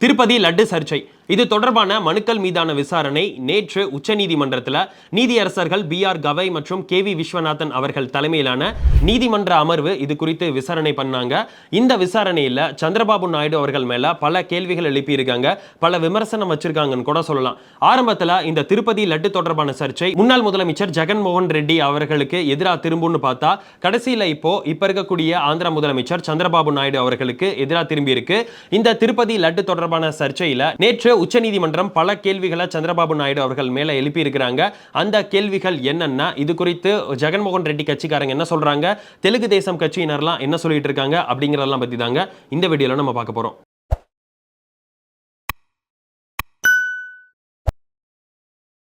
திருப்பதி லட்டு சர்ச்சை இது தொடர்பான மனுக்கள் மீதான விசாரணை நேற்று உச்சநீதிமன்றத்தில் நீதியரசர்கள் BR கவை மற்றும் KV விஸ்வநாதன் அவர்கள் தலைமையிலான நீதிமன்ற அமர்வு இது குறித்து விசாரணை பண்ணாங்க. இந்த விசாரணையில் சந்திரபாபு நாயுடு அவர்கள் மேல பல கேள்விகள் எழுப்பியிருக்காங்க, பல விமர்சனம் வச்சிருக்காங்கன்னு கூட சொல்லலாம். ஆரம்பத்தில் இந்த திருப்பதி லட்டு தொடர்பான சர்ச்சை முன்னாள் முதலமைச்சர் ஜெகன்மோகன் ரெட்டி அவர்களுக்கு எதிராக திரும்பும்னு பார்த்தா கடைசியில் இப்ப இருக்கக்கூடிய ஆந்திரா முதலமைச்சர் சந்திரபாபு நாயுடு அவர்களுக்கு எதிராக திரும்பி இருக்கு. இந்த திருப்பதி லட்டு தொடர்பான சர்ச்சையில நேற்று உச்சநீதிமன்றம் பல கேள்விகளை சந்திரபாபு நாயுடு அவர்கள் மேல எழுப்பி இருக்கிறாங்க. அந்த கேள்விகள் என்னன்னா, இது குறித்து ஜெகன்மோகன் ரெட்டி கட்சிக்காரங்க என்ன சொல்றாங்க, தெலுங்கு தேசம் கட்சியினர்லாம் என்ன சொல்லிட்டு இருக்காங்க அப்படிங்கறதெல்லாம் பத்தி தாங்க இந்த வீடியோல நம்ம பார்க்க போறோம்.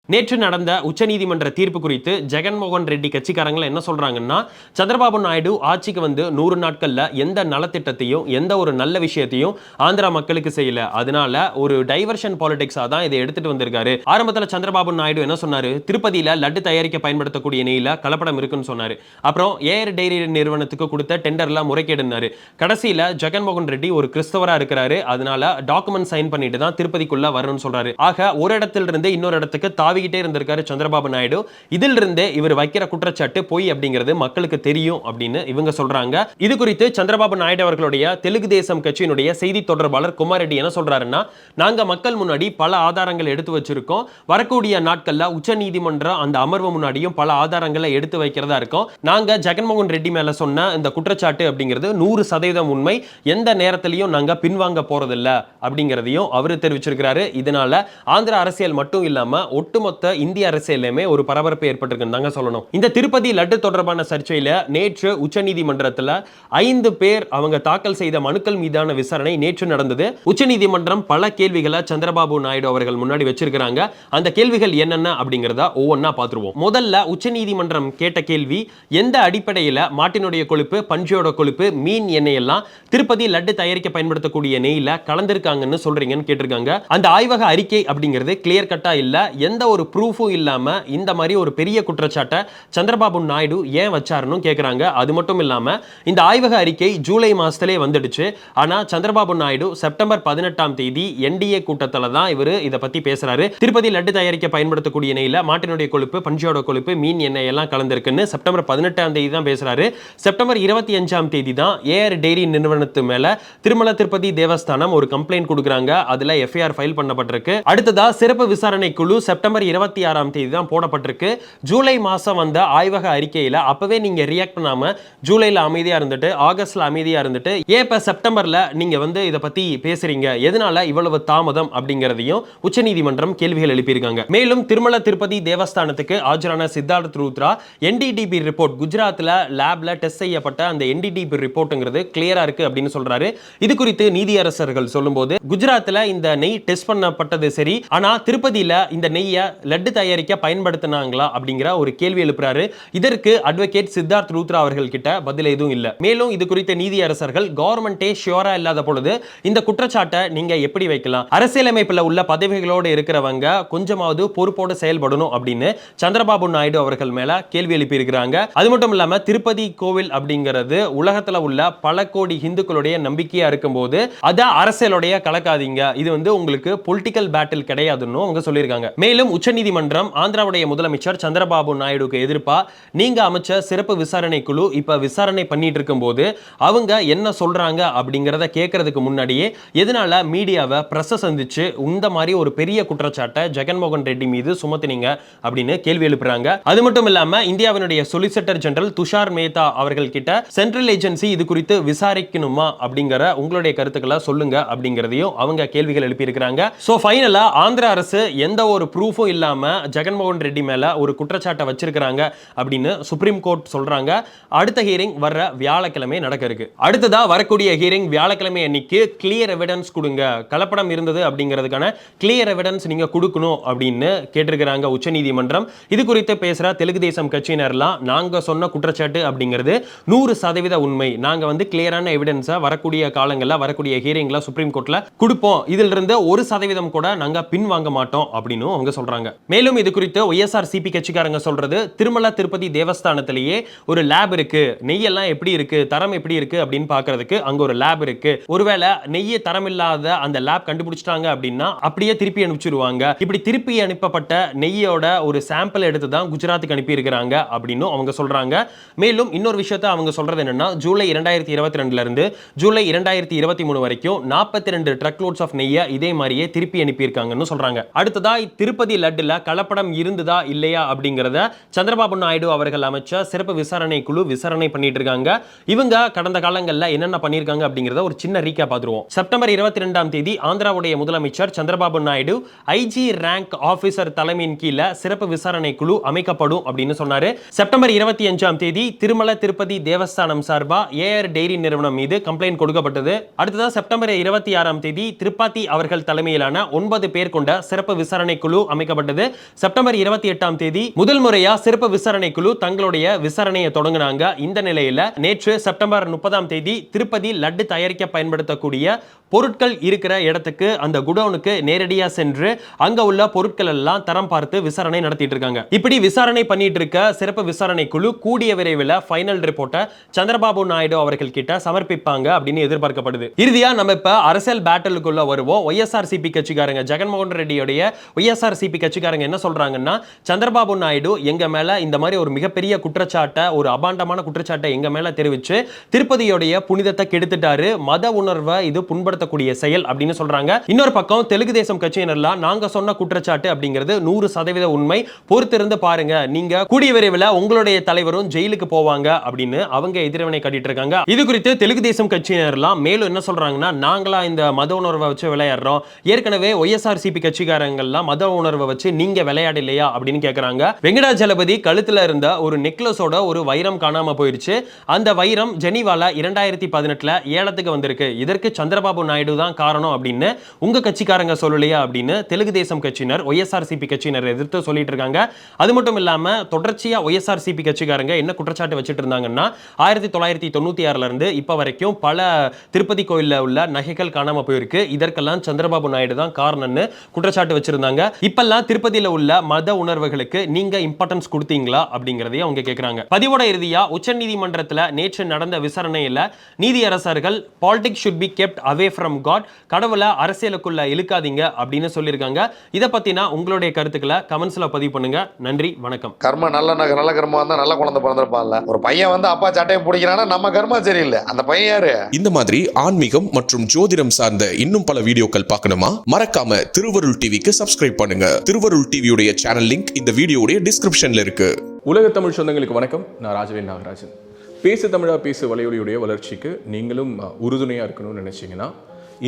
நேற்று நடந்த உச்சநீதிமன்ற தீர்ப்பு குறித்து ஜெகன்மோகன் ரெட்டி கட்சிக்காரங்க என்ன சொல்றாங்கன்னா, சந்திரபாபு நாயுடு ஆட்சிக்கு வந்து 100 நாட்கள்ல எந்த நலத்திட்டத்தையும் எந்த ஒரு நல்ல விஷயத்தையும் ஆந்திரா மக்களுக்கு செய்யல, அதனால ஒரு டைவர்ஷன் பாலிடிக்ஸா தான் இதை எடுத்துட்டு வந்திருக்காரு. ஆரம்பத்தில் சந்திரபாபு நாயுடு என்ன சொன்னாரு, திருப்பதியில லட்டு தயாரிக்க பயன்படுத்தக்கூடிய நெய்ல கலப்படம் இருக்குன்னு சொன்னாரு. அப்புறம் ஏர் டைரி நிறுவனத்துக்கு கொடுத்த டெண்டர்ல முறைகேடுனாரு. கடைசியில ஜெகன்மோகன் ரெட்டி ஒரு கிறிஸ்தவரா இருக்கிறாரு, அதனால டாக்குமெண்ட் சைன் பண்ணிட்டு தான் திருப்பதிக்குள்ள வரணும்னு சொல்றாரு. ஆக ஒரு இடத்துல இருந்து இன்னொரு இடத்துக்கு தாவி இருந்திருக்காரு சந்திரபாபு நாயுடு. இதில் இருந்தே இவர் வைக்கிற குற்றச்சாட்டு பொய் அப்படிங்கிறது மக்களுக்கு தெரியும் அப்படின்னு இவங்க சொல்றாங்க. இது குறித்து சந்திரபாபு நாயுடு அவர்களுடைய தெலுங்கு தேசம் கட்சியினுடைய செய்தி தொடர்பாளர் குமார் ரெட்டி என்ன சொல்றாருன்னா, நாங்க மக்கள் முன்னாடி பல ஆதாரங்களை எடுத்து வச்சிருக்கோம், வரக்கூடிய நாட்கள்ல உச்ச நீதிமன்றம் அந்த அமர்வு முன்னாடியும் பல ஆதாரங்களை எடுத்து வைக்கிறதா இருக்கும். நாங்க ஜெகன்மோகன் ரெட்டி மேல சொன்ன இந்த குற்றச்சாட்டு அப்படிங்கிறது 100% உண்மை, எந்த நேரத்திலையும் நாங்க பின்வாங்க போறதில்ல அப்படிங்கிறதையும் அவர் தெரிவிச்சிருக்கிறாரு. இதனால ஆந்திர அரசியல் மட்டும் இல்லாம ஒட்டுமொத்த இந்திய அரசியலுமே ஒரு பரபரப்பு ஏற்பட்டிருக்குன்னு தாங்க சொல்லணும். இந்த திருப்பதி லட்டு தொடர்பான சர்ச்சையில நேற்று உச்சநீதிமன்றத்தில் 5 பேர் அவங்க தாக்கல் செய்த மனுக்கள் மீதான விசாரணை நேற்று நடந்தது. உச்சநீதிமன்றம் பல கேள்விகளை சந்திரபாபு நாயுடு அவர்கள் முன்னாடி வச்சிருக்காங்க. அந்த கேள்விகள் என்னென்ன அப்படிங்கறத ஒவ்வொன்னா பார்த்துருவோம். முதல்ல உச்சநீதிமன்றம் கேட்ட கேள்வி, எந்த அடிப்படையில் மாட்டினுடைய கொழுப்பு, பன்றியோட கொழுப்பு, மீன் எண்ணெய் எல்லாம் திருப்பதி லட்டு தயாரிக்க பயன்படுத்தக்கூடிய நெய்ல கலந்திருக்காங்கன்னு சொல்றீங்கன்னு கேட்டிருக்காங்க. அந்த ஆய்வக அறிக்கை அப்படிங்கிறது கிளியர் கட்டா இல்ல, எந்த ஒரு ப்ரூஃபும் இல்லாம இந்த மாதிரி ஒரு பெரிய குற்றச்சாட்டை சந்திரபாபு நாயுடு ஏன் வச்சாருன்னு கேட்கிறாங்க. அது மட்டும் இல்லாம இந்த ஆய்வக அறிக்கை ஜூலை மாசத்திலே வந்துடுச்சு. ஆனா சந்திரபாபு நாயுடு செப்டம்பர் 18ஆம் தேதி NDA கூட்டத்துல தான் இவர் இத பத்தி பேசுறாரு. திருப்பதி லட்டு தயாரிக்க பயன்படுத்தக்கூடிய நெய்ல மாட்டினுடைய கொழுப்பு, பன்றியோட கொழுப்பு, மீன் எண்ணெய் எல்லாம் கலந்திருக்குன்னு செப்டம்பர் 18ஆம் தேதி தான் பேசுறாரு. செப்டம்பர் 25ஆம் தேதி தான் ஏர் டெய்ரி நிறுவனத்து மேல திருமல திருப்பதி தேவஸ்தானம் ஒரு கம்ப்ளைண்ட் கொடுக்குறாங்க. அதுல FIR ஃபைல் பண்ணப்பட்டிருக்கு. அடுத்ததா சிறப்பு விசாரணை குழு செப்டம்பர் 26ஆம் தேதி தான் போடப்பட்டிருக்கு. ஜூலை மாசம் வந்த ஆய்வக அறிக்கையில அப்பவே நீங்க ரியாக்ட் பண்ணாம ஜூலைல அமைதியா இருந்துட்டு ஆகஸ்ட்ல அமைதியா இருந்துட்டு ஏன் இப்ப செப்டம்பர்ல நீங்க வந்து இத பத்தி பேசுறீங்க, எதனால இவ்வளவு தாமதம் அப்படிங்கறதையும் உச்சநீதிமன்றம் கேள்விகள் எழுப்பியிருக்காங்க. மேலும் திருமல திருப்பதி தேவஸ்தானத்துக்கு ஆஜரான சித்தார்த் ரூத்ரா NDDB ரிப்போர்ட், குஜராத்ல லேப்ல டெஸ்ட் செய்யப்பட்ட அந்த NDDB ரிப்போர்ட்ங்கிறது கிளியரா இருக்கு அப்படின்னு சொல்றாரு. இது குறித்து நீதியரசர்கள் சொல்லும்போது, குஜராத்ல இந்த நெய் டெஸ்ட் பண்ணப்பட்டது சரி, ஆனா திருப்பதியில இந்த நெய்ய லட்டு தயாரிக்க பயன்படுத்தினாங்களா அப்படிங்கிற ஒரு கேள்வி எழுப்புறாரு. இதற்கு அட்வொகேட் சித்தார்த் ரூத்ரா அவர்கள் கிட்ட பதில் எதுவும் இல்ல. மேலும் இது குறித்த நீதியரசர்கள் கவர்மெண்டே ஷியோரா இல்லாத பொழுது இந்த குற்றச்சாட்டை நீங்க எப்படி வைக்கலாம், அரசியலமைப்புல உள்ள பதவிகளோடு இருக்கிறவங்க கொஞ்சமாவது பொறுப்போடு செயல்படணும் அப்படின்னு சந்திரபாபு நாயுடு அவர்கள் மேல கேள்வி எழுப்பி இருக்கிறாங்க. அது மட்டும் இல்லாம திருப்பதி கோவில் அப்படிங்கிறது உலகத்துல உள்ள பல கோடி இந்துக்களுடைய நம்பிக்கையா இருக்கும்போது அத அரசியலுடைய கலக்காதீங்க, இது வந்து உங்களுக்கு பொலிட்டிக்கல் பேட்டில் கிடையாதுன்னு அவங்க சொல்லியிருக்காங்க. மேலும் உச்சநீதிமன்றம் ஆந்திராவுடைய முதலமைச்சர் சந்திரபாபு நாயுடுக்கு எதிர்ப்பா நீங்க அமைச்ச சிறப்பு விசாரணை குழு இப்ப விசாரணை பண்ணிட்டு இருக்கும்போது அவங்க என்ன சொல்றாங்க அப்படிங்கறத கேட்கறதுக்கு முன்னாடியே எதனால மீடியாவை பிரஸ் சந்திச்சு இந்த மாதிரி ஒரு பெரிய குற்றச்சாட்டை ஜெகன்மோகன் ரெட்டி மீது சுமத்தினீங்க அப்படின்னு கேள்வி எழுப்புறாங்க. அது மட்டும் இல்லாம இந்தியாவினுடைய சொலிசிட்டர் ஜெனரல் துஷார் மேத்தா அவர்கள் கிட்ட சென்ட்ரல் ஏஜென்சி இது குறித்து விசாரிக்கணுமா அப்படிங்கிற உங்களுடைய கருத்துக்களை சொல்லுங்க அப்படிங்கறதையும் அவங்க கேள்விகள் எழுப்பி இருக்கிறாங்க. சோ ஃபைனலா ஆந்திர அரசு எந்த ஒரு ப்ரூஃபும் இல்லாம ஜெகன்மோகன் ரெட்டி மேல ஒரு குற்றச்சாட்டை வச்சிருக்காங்க அப்படின்னு சுப்ரீம் கோர்ட் சொல்றாங்க. அடுத்த ஹியரிங் வர்ற வியாழக்கிழமை நடக்க இருக்கு. அடுத்ததா வரக்கூடிய ஹியரிங் வியாழக்கிழமை அன்னைக்கு கிளியர் எவிடன்ஸ் கொடுங்க, கலப்படம் இருந்தது அப்படிங்கிறதுக்கான கிளியர் எவிடன்ஸ் நீங்க கொடுக்கணும் அப்படின்னு கேட்டிருக்கிறாங்க உச்சநீதிமன்றம். இது குறித்து பேசுற தெலுங்கு தேசம் கட்சியினர்லாம், நாங்க சொன்ன குற்றச்சாட்டு அப்படிங்கிறது 100% உண்மை, நாங்க வந்து கிளியரான எவிடன்ஸை வரக்கூடிய காலங்களில் வரக்கூடிய ஹியரிங்ல சுப்ரீம் கோர்ட்ல கொடுப்போம், இதில் இருந்து 1% கூட நாங்க பின் வாங்க மாட்டோம் அப்படின்னு அவங்க சொல்றாங்க. சொல்றாங்க. மேலும் இது குறித்து ஒய்எஸ்ஆர்சிபி கட்சிக்காரங்க சொல்றது, திருமல திருப்பதி தேவஸ்தானத்திலேயே ஒரு லேப் இருக்கு, நெய்யெல்லாம் எப்படி இருக்கு, தரம் எப்படி இருக்கு அப்படின்னு பார்க்கிறதுக்கு அங்க ஒரு லேப் இருக்கு. ஒருவேளை நெய்ய தரம் இல்லாத அந்த லேப் கண்டுபிடிச்சிட்டாங்க அப்படின்னா அப்படியே திருப்பி அனுப்பிச்சிருவாங்க. இப்படி திருப்பி அனுப்பப்பட்ட நெய்யோட ஒரு சாம்பிள் எடுத்து தான் குஜராத்துக்கு அனுப்பி இருக்கிறாங்க அப்படின்னு அவங்க சொல்றாங்க. மேலும் இன்னொரு விஷயத்தை அவங்க சொல்றது என்னன்னா, ஜூலை 2022 இருந்து ஜூலை 2023 வரைக்கும் 42 ட்ரக் லோட்ஸ் ஆஃப் நெய்யை இதே மாதிரியே திருப்பி அனுப்பியிருக்காங்கன்னு சொல்றாங்க. அடுத்ததா திருப்பதி லட்டுல கலப்படம் இருந்ததா இல்லையா அப்படிங்கறத சந்திரபாபு நாயுடு அவர்கள் அமைச்ச சிறப்பு விசாரணை குழு விசாரணை பண்ணிட்டு இருக்காங்க. இவங்க கடந்த காலங்களில் என்னென்ன பண்ணியிருக்காங்க அப்படிங்கறத ஒரு சின்ன ரீகேப் பார்த்துருவோம். செப்டம்பர் 22ஆம் தேதி ஆந்திராவுடைய முதலமைச்சர் Chandrababu Naidu IG rank officer தலைமையின் கீழே சிறப்பு விசாரணை குழு அமைக்கப்படும் அப்படின்னு சொன்னாரு. செப்டம்பர் 25ஆம் தேதி திருமல திருப்பதி தேவஸ்தானம் சார்பா ஏஆர் டெய்ரி நிறுவனம் மீது கம்ப்ளைண்ட் கொடுக்கப்பட்டது. அடுத்ததான் செப்டம்பர் 26ஆம் தேதி திரிபாதி அவர்கள் தலைமையிலான 9 பேர் கொண்ட சிறப்பு விசாரணை குழு அமைக்கப்பட்டது. செப்டம்பர் 28ஆம் தேதி முதல் முறையா சிறப்பு விசாரணை குழு தங்களுடைய விசாரணையை தொடங்கினாங்க. இந்த நிலையில நேற்று செப்டம்பர் 30ஆம் தேதி திருப்பதி லட்டு தயாரிக்க பயன்படுத்தக்கூடிய பொருட்கள் இருக்கிற இடத்துக்கு அந்த குடோனுக்கு நேரடியா சென்று அங்க உள்ள பொருட்கள் எல்லாம் தரம் பார்த்து விசாரணை நடத்திட்டு இருக்காங்க. இப்படி விசாரணை பண்ணிட்டு இருக்க சிறப்பு விசாரணை குழு கூடிய விரைவில் ஃபைனல் ரிப்போர்ட்டை சந்திரபாபு நாயுடு அவர்கள் கிட்ட சமர்ப்பிப்பாங்க அப்படின்னு எதிர்பார்க்கப்படுது. இறுதியா நம்ம இப்ப அரசியல் பேட்டலுக்குள்ள வருவோம். ஒய்எஸ்ஆர்சிபி கட்சிக்காரங்க ஜெகன்மோகன் ரெட்டியோடைய ஒய்எஸ்ஆர்சிபி கட்சிக்காரங்க என்ன சொல்றாங்கன்னா, சந்திரபாபு நாயுடு எங்க மேல இந்த மாதிரி ஒரு மிகப்பெரிய குற்றச்சாட்டை, ஒரு அபாண்டமான குற்றச்சாட்டை எங்க மேல தெரிவிச்சு திருப்பதியோடைய புனிதத்தை கெடுத்துட்டாரு, மத உணர்வை இது புண்படுத்தக்கூடிய செயல் அப்படின்னு சொல்றாங்க. இன்னொரு பக்கம் தெலுங்கு தேசம் கட்சியினர்லாம் நாங்க சொன்ன குற்றச்சாட்டு அப்படிங்கிறது 100% உண்மை, பொறுத்திருந்து பாருங்க, நீங்க கூடிய விரைவில் உங்களுடைய தலைவரும் ஜெயிலுக்கு போவாங்க அப்படின்னு அவங்க எதிர்வினை காட்டிட்டு இருக்காங்க. இது குறித்து தெலுங்கு தேசம் கட்சியினர்லாம் மேலும் என்ன சொல்றாங்கன்னா, நாங்களா இந்த மத உணர்வை வச்சு விளையாடுறோம், ஏற்கனவே ஒய்எஸ்ஆர்சிபி கட்சிக்காரங்கள்லாம் மத உணர்வை வச்சு நீங்க விளையாடலையா அப்படின்னு கேட்கறாங்க. வெங்கடாஜலபதி கழுத்துல இருந்த ஒரு நெக்லஸோட ஒரு வைரம் காணாம போயிருச்சு. அந்த வைரம் ஜெனீவால 2018 ஏலத்துக்கு வந்திருக்கு. இதற்கு சந்திரபாபு நாயுடு தான் காரணம் அப்படின்னு உங்க கட்சிக்காரங்க சொல்லலையா அப்படின்னு தெலுங்கு தேசம் கட்சியினர் ஒய்எஸ்ஆர்சிபி கட்சியினர் எதிர்த்து சொல்லிட்டு இருக்காங்க. அது மட்டும் இல்லாம தொடர்ச்சியா ஒய்எஸ்ஆர்சிபி கட்சிக்காரங்க என்ன குற்றச்சாட்டு வச்சிட்டு இருந்தாங்கன்னா, 1996 இருந்து இப்ப வரைக்கும் பல திருப்பதி கோயில்ல உள்ள நகைகள் காணாம போயிருக்கு, இதற்கெல்லாம் சந்திரபாபு நாயுடு தான் காரணம்னு குற்றச்சாட்டு வச்சிருந்தாங்க. இப்பெல்லாம் திருப்பதியில உள்ள மத உணர்வுகளுக்கு நீங்க இம்பார்ட்டன்ஸ் கொடுத்தீங்களா அப்படிங்கறதையும் அவங்க கேட்கறாங்க. பதிவோட இறுதியா உச்சநீதிமன்றத்தில் நேற்று நடந்த விசாரணையில நீதியரசர்கள் politics should be kept away from God, கடவுளை அரசியலுக்குள்ள இழுக்காதீங்க அப்படின்னு சொல்லியிருக்காங்க. இதை பத்தினா உங்களுடைய கருத்துக்களை கமெண்ட்ஸ்ல பதிவு பண்ணுங்க. நன்றி, வணக்கம். கர்ம நல்ல கர்மம் வந்தா நல்ல குழந்தை பிறந்திருப்பான்ல. ஒரு பையன் வந்து அப்பா சட்டையை பிடிக்கிறானா நம்ம கர்மா சரியில்லை, அந்த பையன் யாரு? இந்த மாதிரி ஆன்மீகம் மற்றும் ஜோதிடம் சார்ந்த இன்னும் பல வீடியோக்கள் பார்க்கணுமா? மறக்காம திருவருள் டிவிக்கு சப்ஸ்கிரைப் பண்ணுங்க. திருவருள் டிவியுடைய சேனல் லிங்க் இந்த வீடியோடைய டிஸ்கிரிப்ஷன்ல இருக்கு. உலக தமிழ் சொந்தங்களுக்கு வணக்கம். நான் ராஜவேல் நாகராஜன். பேசு தமிழா பேசு வலையொலியுடைய வளர்ச்சிக்கு நீங்களும் உறுதுணையாக இருக்கணும்னு நினச்சிங்கன்னா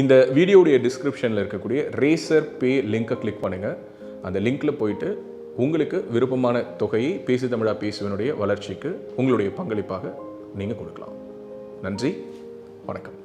இந்த வீடியோடைய டிஸ்கிரிப்ஷனில் இருக்கக்கூடிய ரேசர் பே லிங்கை கிளிக் பண்ணுங்கள். அந்த லிங்க்கில் போயிட்டு உங்களுக்கு விருப்பமான தொகையை பேசு தமிழா பேசுவனுடைய வளர்ச்சிக்கு உங்களுடைய பங்களிப்பாக நீங்கள் கொடுக்கலாம். நன்றி, வணக்கம்.